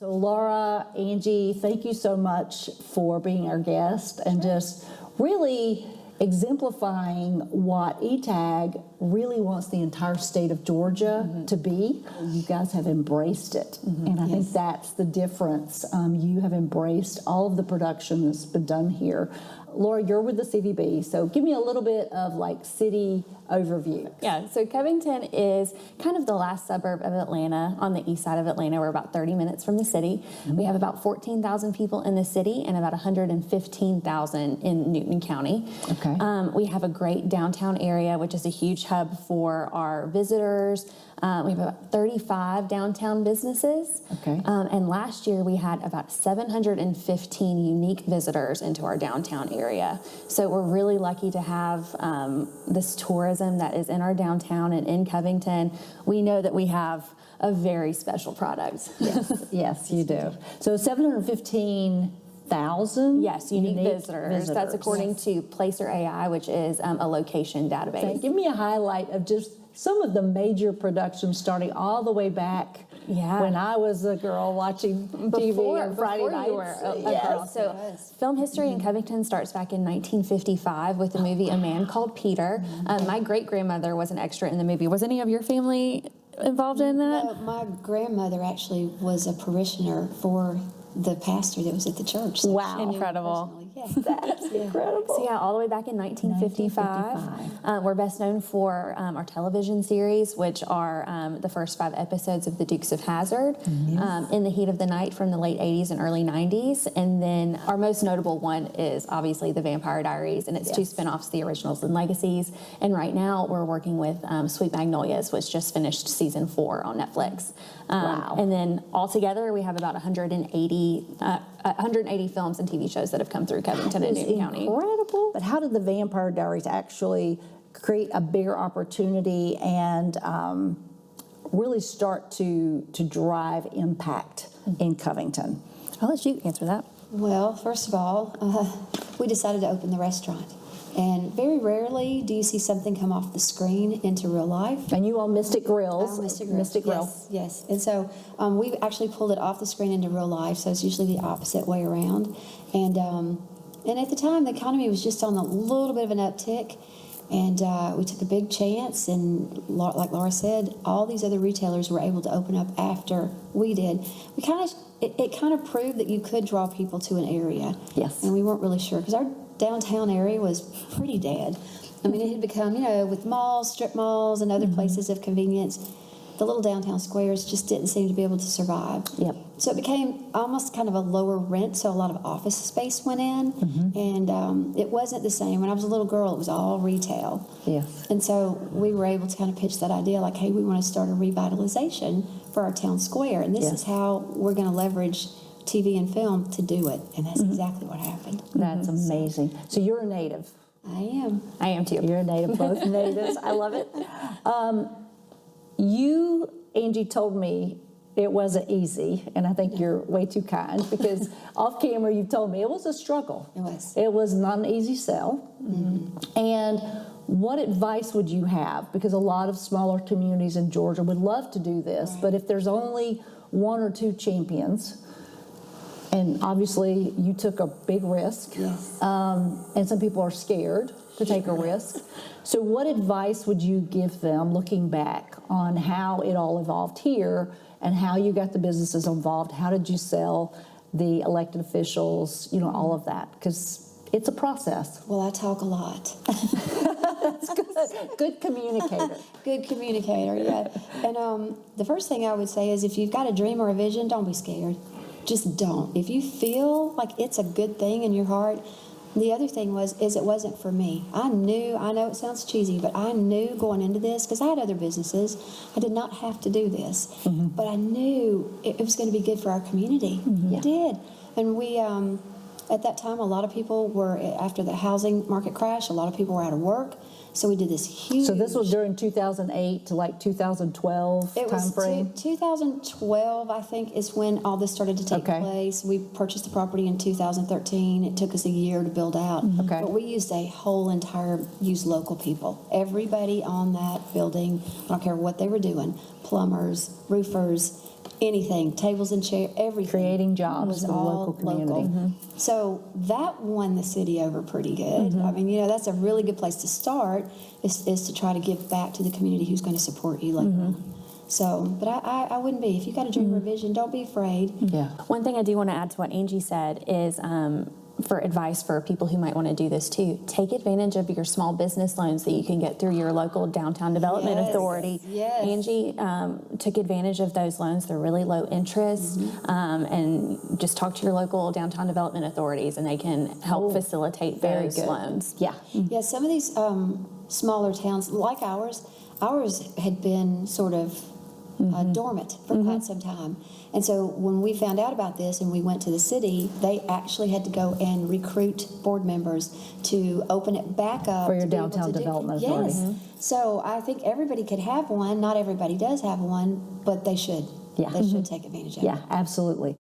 So Laura, Angie, thank you so much for being our guest and just really exemplifying what ETAG really wants the entire state of Georgia to be. You guys have embraced it, and I think that's the difference. You have embraced all of the production that's been done here. Laura, you're with the CVB, so give me a little bit of like city overview. Yeah, so Covington is kind of the last suburb of Atlanta on the east side of Atlanta. We're about 30 minutes from the city. We have about 14,000 people in the city and about 115,000 in Newton County. Okay. We have a great downtown area, which is a huge hub for our visitors. We have about 35 downtown businesses. Okay. And last year we had about 715 unique visitors into our downtown area. So we're really lucky to have this tourism that is in our downtown and in Covington. We know that we have a very special product. Yes, you do. So 715,000? Yes, unique visitors. That's according to Placer AI, which is a location database. Okay, give me a highlight of just some of the major productions starting all the way back when I was a girl watching TV on Friday nights. You were a girl. So film history in Covington starts back in 1955 with the movie A Man Called Peter. My great-grandmother was an extra in the movie. Was any of your family involved in that? No, my grandmother actually was a parishioner for the pastor that was at the church. So Wow. Incredible. That's incredible. So yeah, all the way back in 1955. We're best known for our television series, which are the first 5 episodes of The Dukes of Hazzard, In the Heat of the Night from the late 80s and early 90s. And then our most notable one is obviously The Vampire Diaries, and it's 2 spinoffs, The Originals and Legacies. And right now we're working with Sweet Magnolias, which just finished season 4 on Netflix. Wow. And then altogether we have about 180 films and TV shows that have come through Covington and Newton County. Incredible. But how did the Vampire Diaries actually create a bigger opportunity and really start to drive impact in Covington? I'll let you answer that. Well, first of all, we decided to open the restaurant. And very rarely do you see something come off the screen into real life. And you own Mystic Grills. Mystic Grill. Yes. And so we actually pulled it off the screen into real life, so it's usually the opposite way around. And at the time, the economy was just on a little bit of an uptick, and we took a big chance. And like Laura said, all these other retailers were able to open up after we did. It kind of proved that you could draw people to an area. Yes. And we weren't really sure because our downtown area was pretty dead. I mean, it had become, with malls, strip malls, and other places of convenience, the little downtown squares just didn't seem to be able to survive. Yep. So it became almost kind of a lower rent, so a lot of office space went in, and it wasn't the same. When I was a little girl, it was all retail. Yes. And so we were able to kind of pitch that idea, like, hey, we want to start a revitalization for our town square, and this is how we're going to leverage TV and film to do it, and that's exactly what happened. That's amazing. So you're a native. I am. I am too. You're a native, both natives. I love it. You, Angie, told me it wasn't easy, and I think you're way too kind because off camera you told me it was a struggle. It was. It was not an easy sell. And what advice would you have? Because a lot of smaller communities in Georgia would love to do this, but if there's only 1 or 2 champions, and obviously you took a big risk, and some people are scared to take a risk. So what advice would you give them looking back on how it all evolved here and how you got the businesses involved? How did you sell the elected officials, all of that? Because it's a process. Well, I talk a lot. That's good. Good communicator. Good communicator, yeah. And the first thing I would say is if you've got a dream or a vision, don't be scared. Just don't. If you feel like it's a good thing in your heart. The other thing is it wasn't for me. I know it sounds cheesy, but I knew going into this, because I had other businesses, I did not have to do this, but I knew it was going to be good for our community. It did. And we, at that time, a lot of people were, after the housing market crash, a lot of people were out of work. So we did this huge... So this was during 2008 to like 2012 time frame? 2012, I think, is when all this started to take place. We purchased the property in 2013. It took us a year to build out. But we used used local people. Everybody on that building, I don't care what they were doing, plumbers, roofers, anything, tables and chairs, everything. Creating jobs was for the all local community. So that won the city over pretty good. I mean, that's a really good place to start, is to try to give back to the community who's going to support you later on. So, but I wouldn't be. If you got a dream or vision, don't be afraid. Yeah. One thing I do want to add to what Angie said is for advice for people who might want to do this too, take advantage of your small business loans that you can get through your local downtown development Yes, authority. yes. Angie took advantage of those loans. They're really low interest, and just talk to your local downtown development authorities and they can help facilitate very those good. loans. Yeah. Yeah, some of these smaller towns, like ours had been sort of dormant for quite some time. And so when we found out about this and we went to the city, they actually had to go and recruit board members to open it back up. For your to be able downtown to do- development authority. Yes. So I think everybody could have one. Not everybody does have one, but they should. Yeah. They should take advantage of Yeah, it. absolutely.